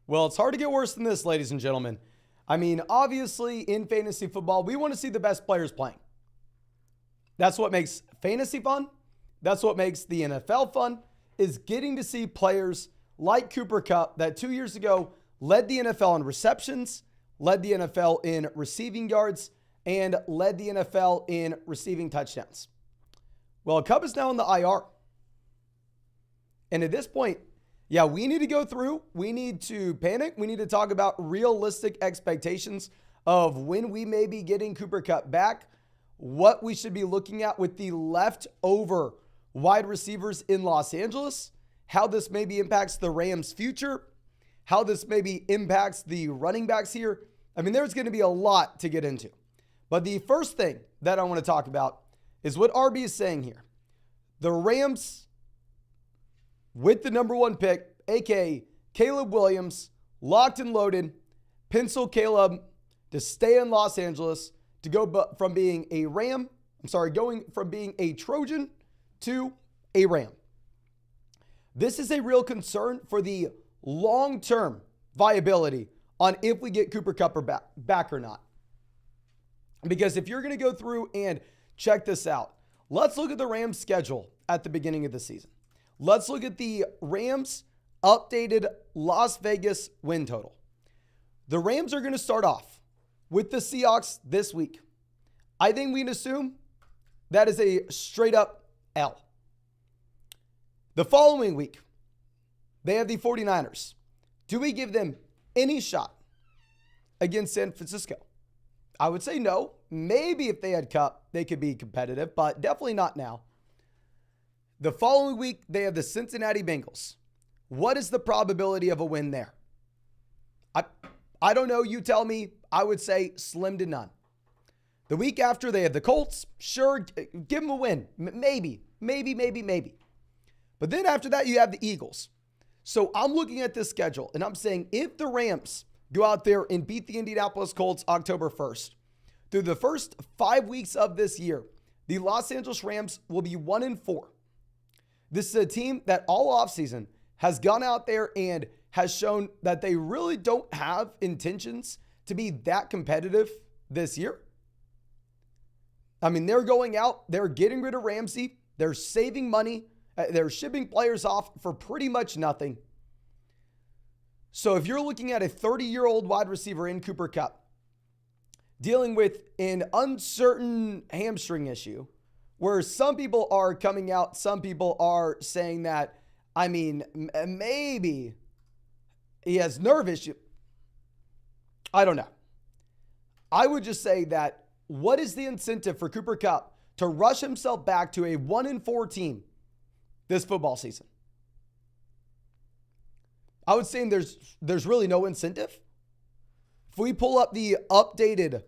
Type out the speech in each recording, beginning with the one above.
Well, it's hard to get worse than this, ladies and gentlemen. I mean, obviously, in fantasy football, we want to see the best players playing. That's what makes fantasy fun. That's what makes the NFL fun, is getting to see players like Cooper Kupp that 2 years ago led the NFL in receptions, led the NFL in receiving yards, and led the NFL in receiving touchdowns. Well, Kupp is now in the IR. And at this point, yeah, we need to go through. We need to panic. We need to talk about realistic expectations of when we may be getting Cooper Kupp back, what we should be looking at with the leftover wide receivers in Los Angeles, how this maybe impacts the Rams' future, how this maybe impacts the running backs here. I mean, there's going to be a lot to get into. But the first thing that I want to talk about is what RB is saying here. The Rams, with the number one pick, aka Caleb Williams, locked and loaded, pencil Caleb to stay in Los Angeles, to go from being a Ram, going from being a Trojan to a Ram. This is a real concern for the long-term viability on if we get Cooper Kupp back or not. Because if you're going to go through and check this out, let's look at the Rams' schedule at the beginning of the season. Let's look at the Rams' updated Las Vegas win total. The Rams are going to start off with the Seahawks this week. I think we can assume that is a straight up L. The following week, they have the 49ers. Do we give them any shot against San Francisco? I would say no. Maybe if they had Kupp, they could be competitive, but definitely not now. The following week, they have the Cincinnati Bengals. What is the probability of a win there? I don't know. You tell me. I would say slim to none. The week after, they have the Colts. Sure, give them a win. Maybe. But then after that, you have the Eagles. So I'm looking at this schedule, and I'm saying if the Rams go out there and beat the Indianapolis Colts October 1st, through the first 5 weeks of this year, the Los Angeles Rams will be 1-4. This is a team that all offseason has gone out there and has shown that they really don't have intentions to be that competitive this year. I mean, they're going out, they're getting rid of Ramsey, they're saving money, they're shipping players off for pretty much nothing. So if you're looking at a 30-year-old wide receiver in Cooper Kupp dealing with an uncertain hamstring issue, where some people are coming out, some people are saying that, I mean, maybe he has nerve issue. I don't know. I would just say that what is the incentive for Cooper Kupp to rush himself back to a 1-4 team this football season? I would say there's really no incentive. If we pull up the updated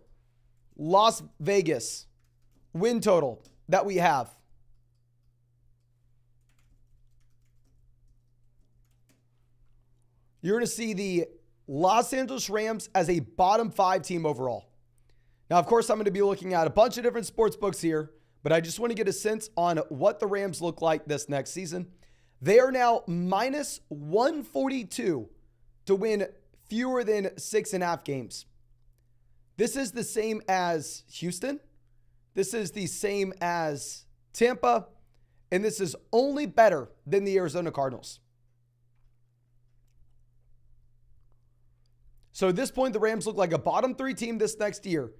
Las Vegas win total that we have, you're going to see the Los Angeles Rams as a bottom 5 team overall. Now, of course, I'm going to be looking at a bunch of different sports books here, but I just want to get a sense on what the Rams look like this next season. They are now minus 142 to win fewer than 6.5 games. This is the same as Houston. This is the same as Tampa. And this is only better than the Arizona Cardinals. So at this point, the Rams look like a bottom 3 team this next year.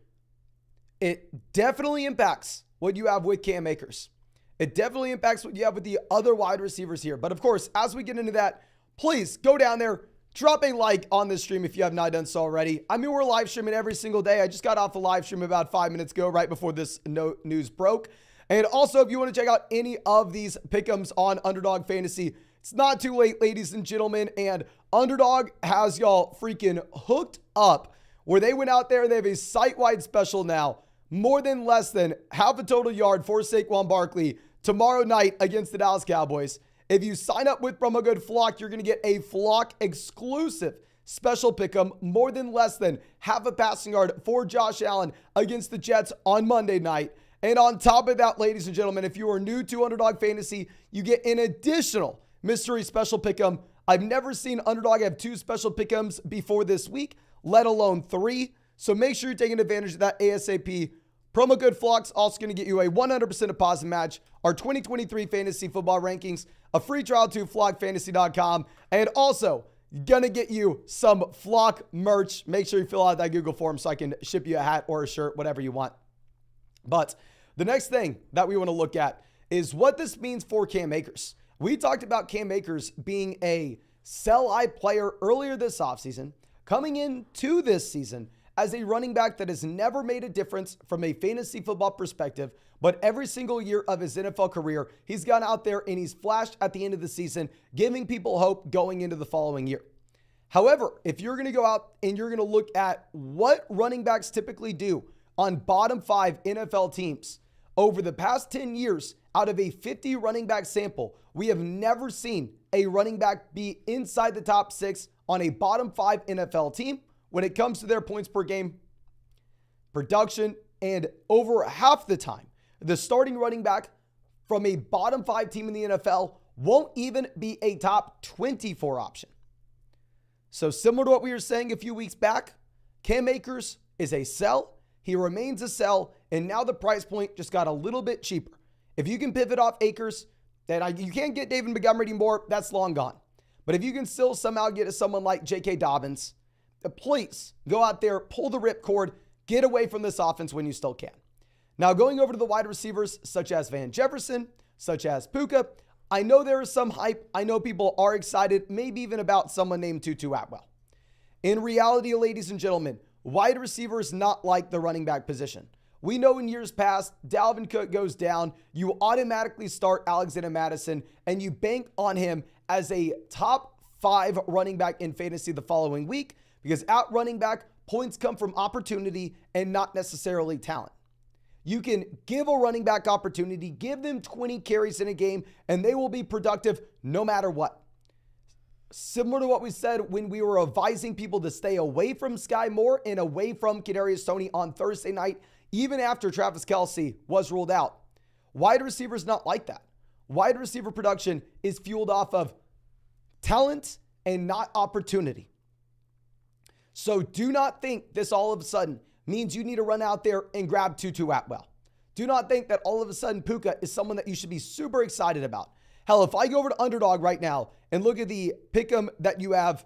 It definitely impacts what you have with Cam Akers. It definitely impacts what you have with the other wide receivers here. But of course, as we get into that, please go down there, drop a like on this stream if you have not done so already. I mean, we're live streaming every single day. I just got off a live stream about 5 minutes ago, right before this news broke. And also, if you want to check out any of these pick'ems on Underdog Fantasy, it's not too late, ladies and gentlemen. And Underdog has y'all freaking hooked up where they went out there and they have a site-wide special now. More than less than half a total yard for Saquon Barkley tomorrow night against the Dallas Cowboys. If you sign up with promo code FLOCK, you're going to get a Flock exclusive special pick'em, more than less than half a passing yard for Josh Allen against the Jets on Monday night. And on top of that, ladies and gentlemen, if you are new to Underdog Fantasy, you get an additional mystery special pick'em I've never seen Underdog have 2 special pick'ems before this week, let alone 3. So make sure you're taking advantage of that ASAP. Promo code FLOCKS also going to get you a 100% deposit match, our 2023 fantasy football rankings, a free trial to flockfantasy.com, and also going to get you some Flock merch. Make sure you fill out that Google form so I can ship you a hat or a shirt, whatever you want. But the next thing that we want to look at is what this means for Cam Akers. We talked about Cam Akers being a sell-high player earlier this offseason, coming into this season as a running back that has never made a difference from a fantasy football perspective, but every single year of his NFL career, he's gone out there and he's flashed at the end of the season, giving people hope going into the following year. However, if you're going to go out and you're going to look at what running backs typically do on bottom 5 NFL teams over the past 10 years, out of a 50 running back sample, we have never seen a running back be inside the top 6 on a bottom 5 NFL team when it comes to their points per game, production, and over half the time, the starting running back from a bottom 5 team in the NFL won't even be a top 24 option. So similar to what we were saying a few weeks back, Cam Akers is a sell. He remains a sell, and now the price point just got a little bit cheaper. If you can pivot off Akers, then you can't get David Montgomery anymore. That's long gone. But if you can still somehow get to someone like J.K. Dobbins, please go out there, pull the ripcord, get away from this offense when you still can. Now, going over to the wide receivers, such as Van Jefferson, such as Puka, I know there is some hype. I know people are excited, maybe even about someone named Tutu Atwell. In reality, ladies and gentlemen, wide receiver is not like the running back position. We know in years past, Dalvin Cook goes down, you automatically start Alexander Mattison, and you bank on him as a top 5 running back in fantasy the following week, because at running back, points come from opportunity and not necessarily talent. You can give a running back opportunity, give them 20 carries in a game, and they will be productive no matter what. Similar to what we said when we were advising people to stay away from Sky Moore and away from Kadarius Toney on Thursday night, even after Travis Kelce was ruled out. Wide receiver is not like that. Wide receiver production is fueled off of talent and not opportunity. So do not think this all of a sudden means you need to run out there and grab Tutu Atwell. Do not think that all of a sudden Puka is someone that you should be super excited about. Hell, if I go over to Underdog right now and look at the pick'em that you have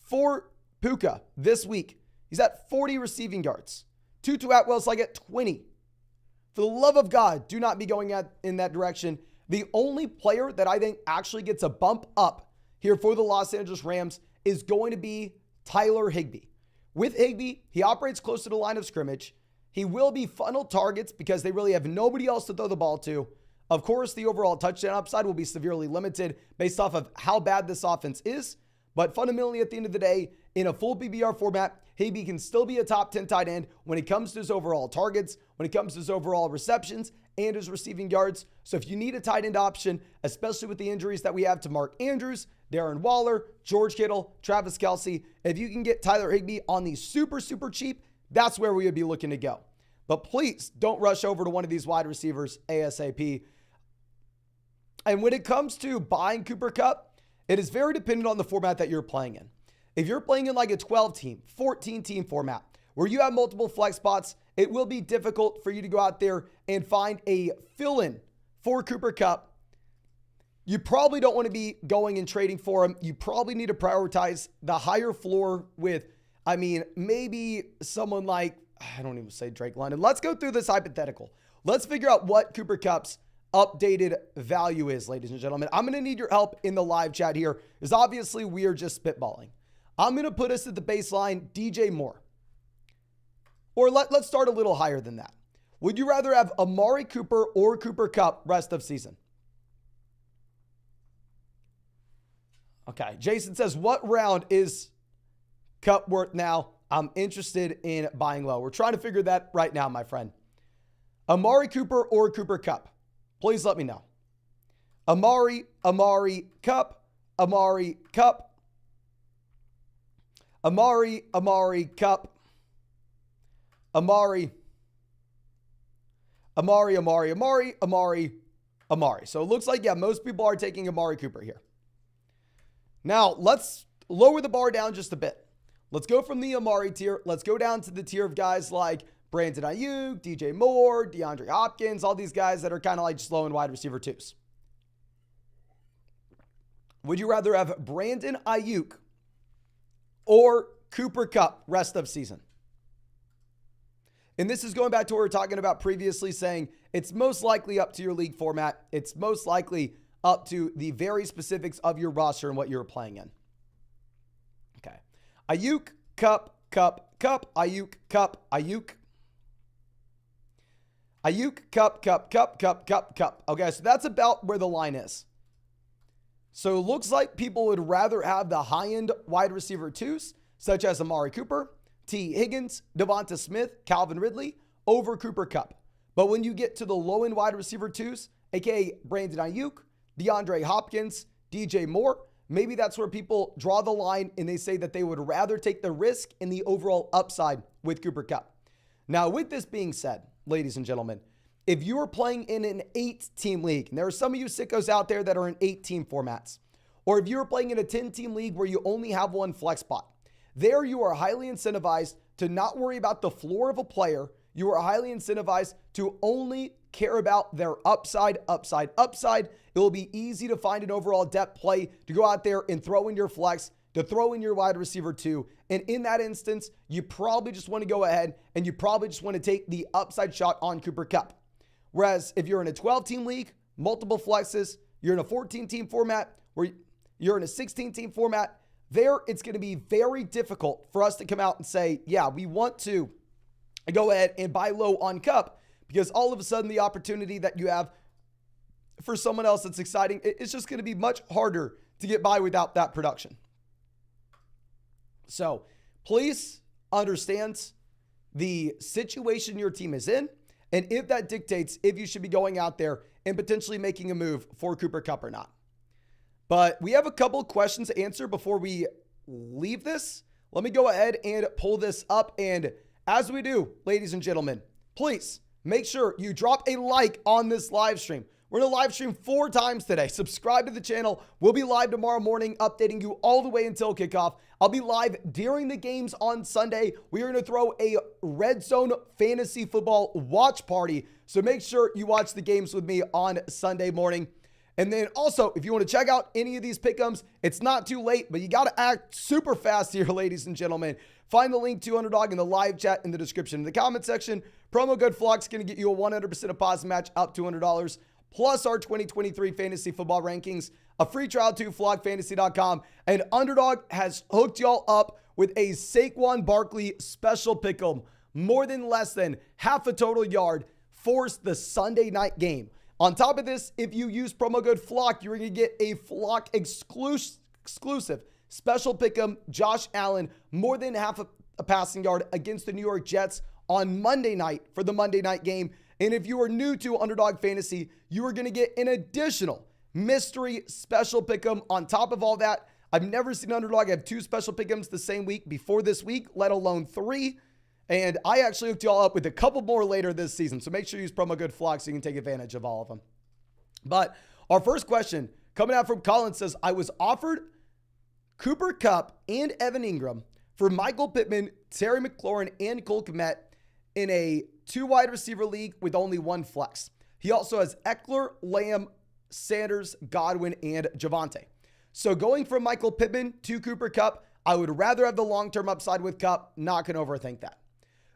for Puka this week, he's at 40 receiving yards. Tutu Atwell's like at 20. For the love of God, do not be going in that direction. The only player that I think actually gets a bump up here for the Los Angeles Rams is going to be Tyler Higbee. With Higbee, he operates close to the line of scrimmage. He will be funneled targets because they really have nobody else to throw the ball to. Of course, the overall touchdown upside will be severely limited based off of how bad this offense is. But fundamentally, at the end of the day, in a full PPR format, Higbee can still be a top 10 tight end when it comes to his overall targets, when it comes to his overall receptions, and his receiving yards. So if you need a tight end option, especially with the injuries that we have to Mark Andrews, Darren Waller, George Kittle, Travis Kelce, if you can get Tyler Higbee on the super cheap, that's where we would be looking to go. But please don't rush over to one of these wide receivers ASAP. And when it comes to buying Cooper Kupp, it is very dependent on the format that you're playing in. If you're playing in like a 12-team, 14-team format where you have multiple flex spots, it will be difficult for you to go out there and find a fill-in for Cooper Kupp. You probably don't want to be going and trading for him. You probably need to prioritize the higher floor with, maybe someone like, I don't even say Drake London. Let's go through this hypothetical. Let's figure out what Cooper Kupp's updated value is, ladies and gentlemen. I'm going to need your help in the live chat here, because obviously we are just spitballing. I'm going to put us at the baseline, DJ Moore. Or let's start a little higher than that. Would you rather have Amari Cooper or Cooper Kupp rest of season? Okay, Jason says, what round is Kupp worth now? I'm interested in buying low. We're trying to figure that right now, my friend. Amari Cooper or Cooper Kupp? Please let me know. Amari, Kupp, Amari, Kupp. Amari, Kupp. Amari. So it looks like, most people are taking Amari Cooper here. Now, let's lower the bar down just a bit. Let's go from the Amari tier. Let's go down to the tier of guys like Brandon Ayuk, DJ Moore, DeAndre Hopkins, all these guys that are kind of like slow and wide receiver twos. Would you rather have Brandon Ayuk or Cooper Kupp rest of season? And this is going back to what we were talking about previously, saying it's most likely up to your league format. It's most likely up to the very specifics of your roster and what you're playing in. Okay. Ayuk, Kupp, Ayuk, Kupp, Ayuk. Ayuk, Kupp. Okay, so that's about where the line is. So it looks like people would rather have the high-end wide receiver twos, such as Amari Cooper, T. Higgins, Devonta Smith, Calvin Ridley, over Cooper Kupp. But when you get to the low-end wide receiver twos, aka Brandon Ayuk, DeAndre Hopkins, DJ Moore, maybe that's where people draw the line and they say that they would rather take the risk in the overall upside with Cooper Kupp. Now, with this being said, ladies and gentlemen, if you are playing in an 8-team league, and there are some of you sickos out there that are in 8-team formats, or if you're playing in a 10-team league where you only have one flex spot, there you are highly incentivized to not worry about the floor of a player. You are highly incentivized to only care about their upside. It will be easy to find an overall depth play to go out there and throw in your flex, to throw in your wide receiver too. And in that instance, you probably just want to go ahead and you probably just want to take the upside shot on Cooper Kupp. Whereas if you're in a 12-team league, multiple flexes, you're in a 14-team format, where you're in a 16-team format, there it's going to be very difficult for us to come out and say, yeah, we want to go ahead and buy low on Kupp, because all of a sudden the opportunity that you have for someone else that's exciting, it's just going to be much harder to get by without that production. So please understand the situation your team is in, and if that dictates if you should be going out there and potentially making a move for Cooper Kupp or not. But we have a couple of questions to answer before we leave this. Let me go ahead and pull this up. And as we do, ladies and gentlemen, please make sure you drop a like on this live stream. We're going to live stream 4 times today. Subscribe to the channel. We'll be live tomorrow morning, updating you all the way until kickoff. I'll be live during the games on Sunday. We are going to throw a Red Zone fantasy football watch party. So make sure you watch the games with me on Sunday morning. And then also, if you want to check out any of these pick'ems, it's not too late, but you got to act super fast here, ladies and gentlemen. Find the link to Underdog in the live chat in the description in the comment section. Promo code FLOCK's going to get you a 100% deposit match up to $200, plus our 2023 fantasy football rankings, a free trial to flockfantasy.com. And Underdog has hooked y'all up with a Saquon Barkley special pick'em, more than less than half a total yard for the Sunday night game. On top of this, if you use promo code FLOCK, you're going to get a Flock exclusive special pick'em. Josh Allen, more than half a passing yard against the New York Jets on Monday night for the Monday night game. And if you are new to Underdog Fantasy, you are going to get an additional mystery special pick'em on top of all that. I've never seen Underdog have 2 special pick'ems the same week before this week, let alone 3. And I actually hooked y'all up with a couple more later this season. So make sure you use promo code FLOCK so you can take advantage of all of them. But our first question coming out from Colin says, I was offered Cooper Kupp and Evan Ingram for Michael Pittman, Terry McLaurin, and Cole Kmet in a 2 wide receiver league with only 1 flex. He also has Eckler, Lamb, Sanders, Godwin, and Javonte. So going from Michael Pittman to Cooper Kupp, I would rather have the long-term upside with Kupp. Not going to overthink that.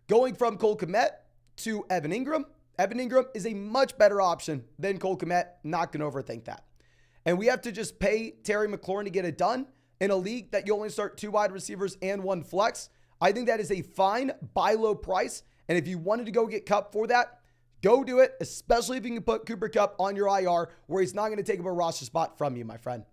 Going from Cole Kmet to Evan Ingram is a much better option than Cole Kmet. Not going to overthink that. And we have to just pay Terry McLaurin to get it done in a league that you only start 2 wide receivers and 1 flex. I think that is a fine buy low price. And if you wanted to go get Kupp for that, go do it, especially if you can put Cooper Kupp on your IR where he's not going to take up a roster spot from you, my friend.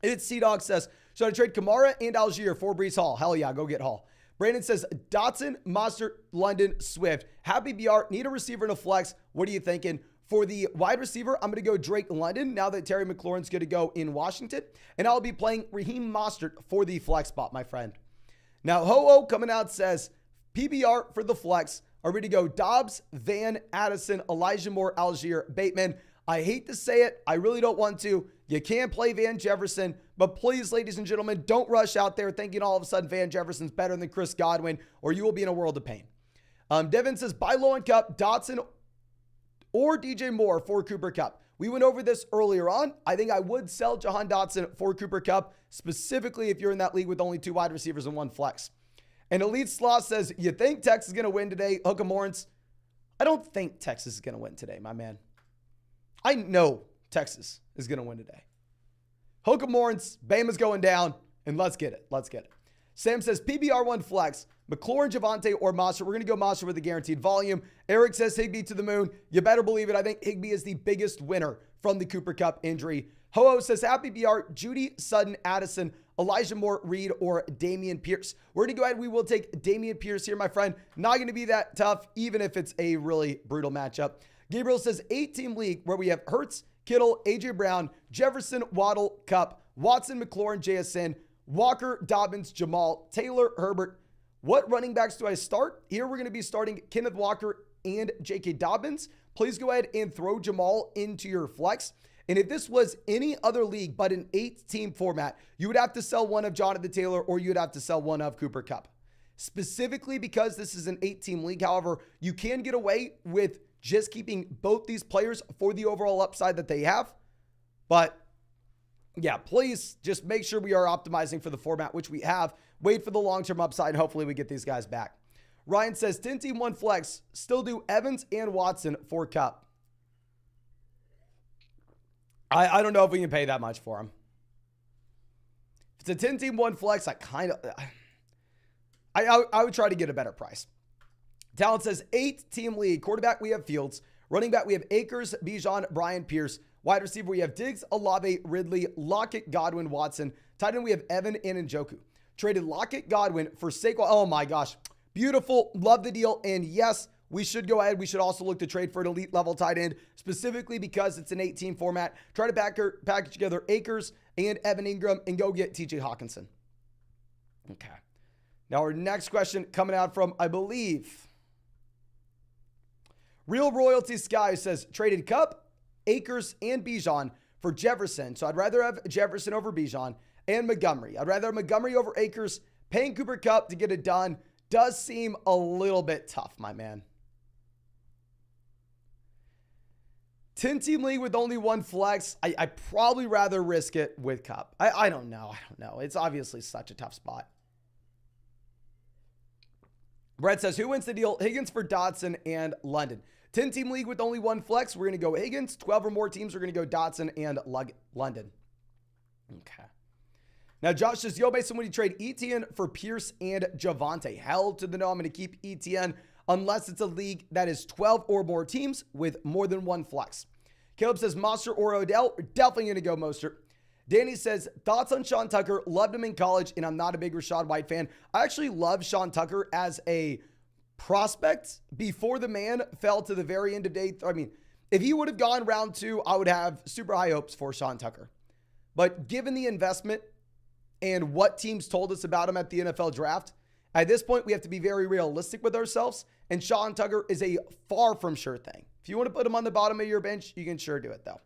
It's C-Dog says, should I trade Kamara and Algier for Breece Hall? Hell yeah, go get Hall. Brandon says, Dotson, Mostert, London, Swift. Happy BR, need a receiver and a flex. What are you thinking? For the wide receiver, I'm going to go Drake London now that Terry McLaurin's going to go in Washington. And I'll be playing Raheem Mostert for the flex spot, my friend. Now, Ho-Oh coming out says, PBR for the flex. Are we to go Dobbs, Van, Addison, Elijah Moore, Algier, Bateman? I hate to say it. I really don't want to. You can play Van Jefferson, But please, ladies and gentlemen, don't rush out there thinking all of a sudden Van Jefferson's better than Chris Godwin, or you will be in a world of pain. Devin says, buy low on Kupp, Dotson, or DJ Moore for Cooper Kupp. We went over this earlier on. I think I would sell Jahan Dotson for Cooper Kupp, specifically if you're in that league with only 2 wide receivers and 1 flex. And Elite Sloth says, you think Texas is going to win today? Hook'em Lawrence. I don't think Texas is going to win today, my man. I know Texas is going to win today. Hook'em Lawrence, Bama's going down, and let's get it. Let's get it. Sam says, PBR1 flex, McLaurin, Javonte, or Monster. We're going to go Monster with a guaranteed volume. Eric says Higbee to the moon. You better believe it. I think Higbee is the biggest winner from the Cooper Kupp injury. Ho-Oh says, happy BR, Judy, Sutton, Addison, Elijah Moore, Reed, or Damian Pierce. We're going to go ahead. We will take Damian Pierce here, my friend. Not going to be that tough, even if it's a really brutal matchup. Gabriel says, 8-team league where we have Hurts, Kittle, A.J. Brown, Jefferson, Waddle, Kupp, Watson, McLaurin, JSN, Walker, Dobbins, Jamal, Taylor, Herbert. What running backs do I start? Here we're going to be starting Kenneth Walker and J.K. Dobbins. Please go ahead and throw Jamal into your flex. And if this was any other league but an 8-team format, you would have to sell one of Jonathan Taylor or you'd have to sell one of Cooper Kupp. Specifically because this is an 8-team league, however, you can get away with just keeping both these players for the overall upside that they have. But yeah, please just make sure we are optimizing for the format, which we have. Wait for the long-term upside. Hopefully we get these guys back. Ryan says 10-team 1 flex. Still do Evans and Watson for Kupp. I don't know if we can pay that much for him. If it's a 10-team 1 flex, I would try to get a better price. Talent says 8-team league. Quarterback, we have Fields. Running back, we have Akers, Bijan, Brian Pierce. Wide receiver, we have Diggs, Olave, Ridley, Lockett, Godwin, Watson. Tight end, we have Evan and Njoku. Traded Lockett, Godwin for Saquon. Oh my gosh. Beautiful. Love the deal. And yes, we should go ahead. We should also look to trade for an elite level tight end, specifically because it's an 8-team format. Try to package together Akers and Evan Ingram and go get TJ Hawkinson. Okay. Now our next question coming out from, I believe, Real Royalty Sky says, traded Kupp, Akers, and Bijan for Jefferson. So I'd rather have Jefferson over Bijan and Montgomery. I'd rather have Montgomery over Akers. Paying Cooper Kupp to get it done does seem a little bit tough, my man. 10-team league with only 1 flex. I'd probably rather risk it with Kupp. I don't know. It's obviously such a tough spot. Brett says, who wins the deal? Higgins for Dotson and London. 10-team league with only 1 flex. We're going to go Higgins. 12 or more teams are going to go Dotson and London. Okay. Now, Josh says, yo, Mason, when you trade Etienne for Pierce and Javonte? Hell to the no. I'm going to keep Etienne unless it's a league that is 12 or more teams with more than 1 flex. Caleb says, Monster or Odell? We're definitely going to go Mostert. Danny says, thoughts on Sean Tucker? Loved him in college, and I'm not a big Rachaad White fan. I actually love Sean Tucker as a prospect before the man fell to the very end of day. I mean, if he would have gone round 2, I would have super high hopes for Sean Tucker. But given the investment and what teams told us about him at the NFL draft, at this point, we have to be very realistic with ourselves. And Sean Tucker is a far from sure thing. If you want to put him on the bottom of your bench, you can sure do it, though.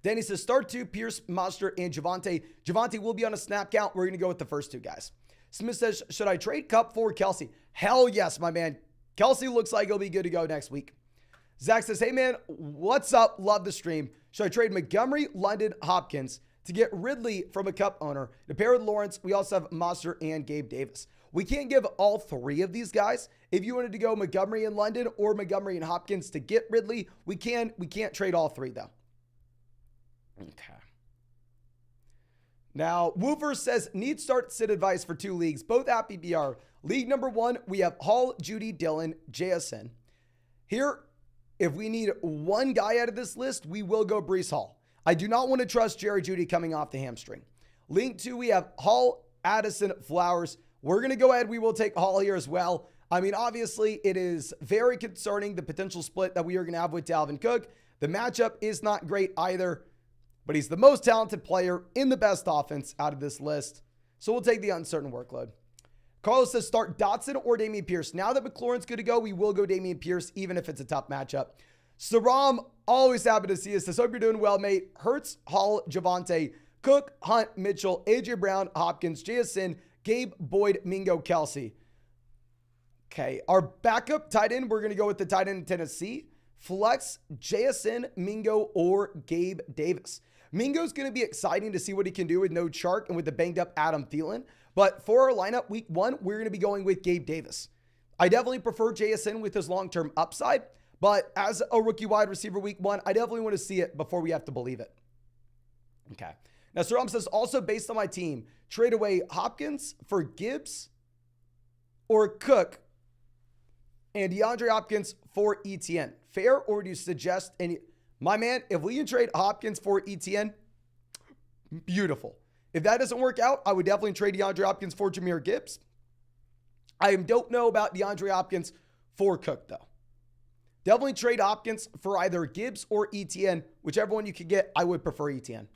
Danny says, start 2, Pierce, Monster, and Javonte. Javonte will be on a snap count. We're going to go with the first 2 guys. Smith says, should I trade Kupp for Kelsey? Hell yes, my man. Kelsey looks like he'll be good to go next week. Zach says, hey, man, what's up? Love the stream. Should I trade Montgomery, London, Hopkins to get Ridley from a Kupp owner? To pair with Lawrence, we also have Monster and Gabe Davis. We can't give all 3 of these guys. If you wanted to go Montgomery and London or Montgomery and Hopkins to get Ridley, we can. We can't trade all 3, though. Okay. Now, Woofer says, need start sit advice for 2 leagues, both at PPR. League number 1, we have Hall, Judy, Dillon, JSN. Here, if we need 1 guy out of this list, we will go Breece Hall. I do not want to trust Jerry Judy coming off the hamstring. League 2, we have Hall, Addison, Flowers. We're going to go ahead. We will take Hall here as well. I mean, obviously, it is very concerning, the potential split that we are going to have with Dalvin Cook. The matchup is not great either, but he's the most talented player in the best offense out of this list. So we'll take the uncertain workload. Carlos says, start Dotson or Dameon Pierce. Now that McLaurin's good to go, we will go Dameon Pierce, even if it's a tough matchup. Saram, always happy to see us. Says, hope you're doing well, mate. Hurts, Hall, Javonte, Cook, Hunt, Mitchell, A.J. Brown, Hopkins, JSN, Gabe, Boyd, Mingo, Kelsey. Okay, our backup tight end, we're going to go with the tight end in Tennessee. Flex, JSN, Mingo, or Gabe Davis. Mingo's going to be exciting to see what he can do with no Chark and with the banged up Adam Thielen. But for our lineup week 1, we're going to be going with Gabe Davis. I definitely prefer JSN with his long-term upside, but as a rookie wide receiver week 1, I definitely want to see it before we have to believe it. Okay. Now, Sir Rom says, also based on my team, trade away Hopkins for Gibbs or Cook and DeAndre Hopkins for ETN. Fair, or do you suggest any? My man, if we can trade Hopkins for ETN, beautiful. If that doesn't work out, I would definitely trade DeAndre Hopkins for Jahmyr Gibbs. I don't know about DeAndre Hopkins for Cook, though. Definitely trade Hopkins for either Gibbs or ETN. Whichever one you could get, I would prefer ETN.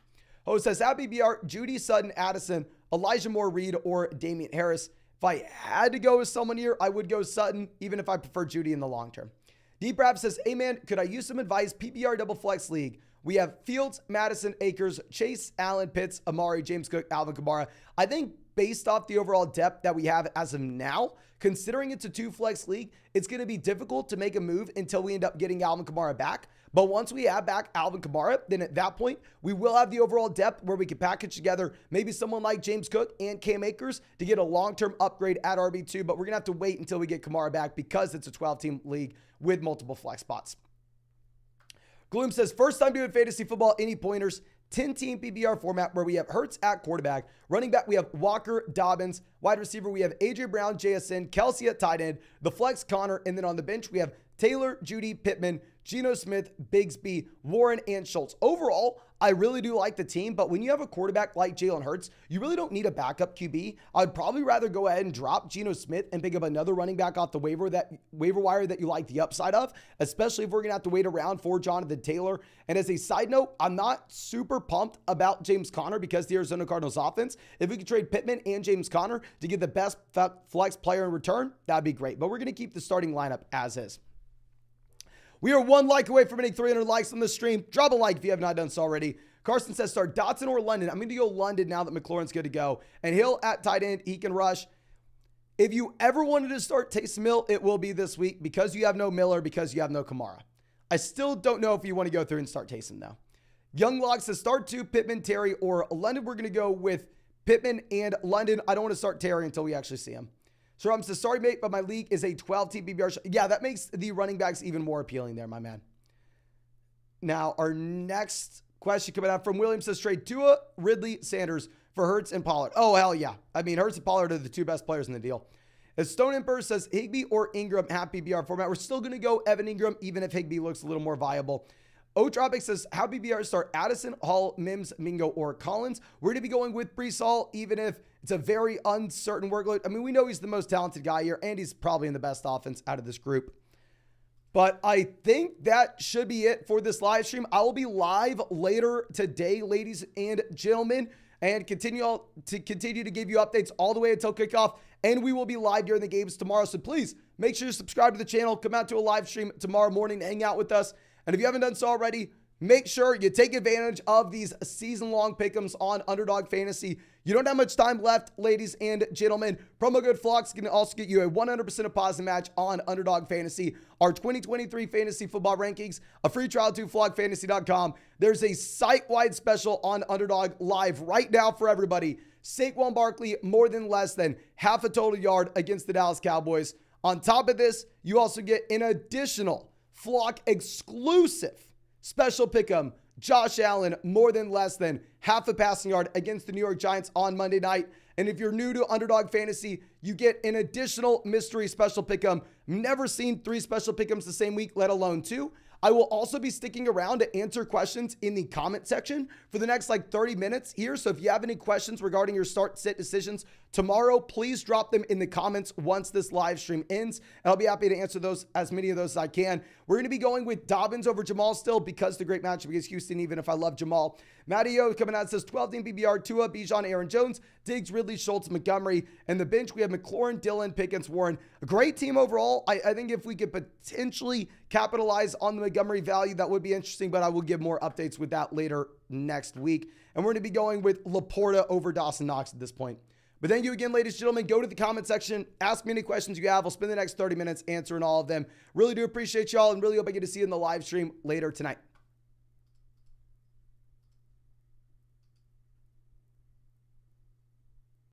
Ho says, Happy BR, Judy, Sutton, Addison, Elijah Moore, Reed, or Damian Harris. If I had to go with someone here, I would go Sutton, even if I prefer Judy in the long term. Deep Rap says, hey man, could I use some advice? PPR double flex league. We have Fields, Madison, Akers, Chase, Allen, Pitts, Amari, James Cook, Alvin Kamara. I think based off the overall depth that we have as of now, considering it's a 2-flex league, it's going to be difficult to make a move until we end up getting Alvin Kamara back. But once we have back Alvin Kamara, then at that point, we will have the overall depth where we can package together maybe someone like James Cook and Cam Akers to get a long-term upgrade at RB2. But we're going to have to wait until we get Kamara back because it's a 12-team league with multiple flex spots. Gloom says, first time doing fantasy football, any pointers? 10-team PPR format where we have Hurts at quarterback. Running back, we have Walker, Dobbins. Wide receiver, we have A.J. Brown, JSN, Kelsey at tight end. The flex, Connor. And then on the bench, we have Taylor, Judy, Pittman, Geno Smith, Bigsby, Warren, and Schultz. Overall, I really do like the team, but when you have a quarterback like Jalen Hurts, you really don't need a backup QB. I'd probably rather go ahead and drop Geno Smith and pick up another running back off the waiver wire that you like the upside of, especially if we're going to have to wait around for Jonathan Taylor. And as a side note, I'm not super pumped about James Conner because the Arizona Cardinals offense. If we could trade Pittman and James Conner to get the best flex player in return, that'd be great. But we're going to keep the starting lineup as is. We are 1 like away from hitting 300 likes on the stream. Drop a like if you have not done so already. Carson says start Dotson or London. I'm going to go London now that McLaurin's good to go. And Hill at tight end. He can rush. If you ever wanted to start Taysom Hill, it will be this week because you have no Miller, because you have no Kamara. I still don't know if you want to go through and start Taysom though. Young Lock says start 2, Pittman, Terry, or London. We're going to go with Pittman and London. I don't want to start Terry until we actually see him. So I'm the starting mate, but my league is a 12-team PPR. Yeah, that makes the running backs even more appealing there, my man. Now, our next question coming out from William says trade Tua, Ridley, Sanders for Hurts and Pollard. Oh, hell yeah. I mean, Hurts and Pollard are the 2 best players in the deal. As Stone Emperor says Higbee or Ingram, half PPR format. We're still going to go Evan Ingram, even if Higbee looks a little more viable. Otropic says, how PPR start Addison, Hall, Mims, Mingo, or Collins? We're going to be going with Breece Hall, even if it's a very uncertain workload. I mean, we know he's the most talented guy here, and he's probably in the best offense out of this group. But I think that should be it for this live stream. I will be live later today, ladies and gentlemen, and continue to give you updates all the way until kickoff. And we will be live during the games tomorrow. So please make sure you subscribe to the channel. Come out to a live stream tomorrow morning to hang out with us. And if you haven't done so already, make sure you take advantage of these season-long pick'ems on Underdog Fantasy. You don't have much time left, ladies and gentlemen. Promo code FLOCKS can also get you a 100% deposit match on Underdog Fantasy. Our 2023 fantasy football rankings, a free trial to flockfantasy.com. There's a site-wide special on Underdog live right now for everybody. Saquon Barkley, more than less than half a total yard against the Dallas Cowboys. On top of this, you also get an additional Flock exclusive special pick'em. Josh Allen, more than less than half a passing yard against the New York Giants on Monday night. And if you're new to Underdog Fantasy, you get an additional mystery special pick'em. Never seen 3 special pick'ems the same week, let alone 2. I will also be sticking around to answer questions in the comment section for the next 30 minutes here. So if you have any questions regarding your start sit decisions tomorrow, please drop them in the comments once this live stream ends. And I'll be happy to answer those, as many of those as I can. We're going to be going with Dobbins over Jamal still because the great matchup against Houston, even if I love Jamal. Matty O coming out says 12-team PPR, Tua, Bijan, Aaron Jones, Diggs, Ridley, Schultz, Montgomery. And the bench, we have McLaurin, Dillon, Pickens, Warren. A great team overall. I think if we could potentially capitalize on the Montgomery value, that would be interesting, but I will give more updates with that later next week. And we're going to be going with Laporta over Dawson Knox at this point. But thank you again, ladies and gentlemen. Go to the comment section. Ask me any questions you have. I'll spend the next 30 minutes answering all of them. Really do appreciate y'all and really hope I get to see you in the live stream later tonight.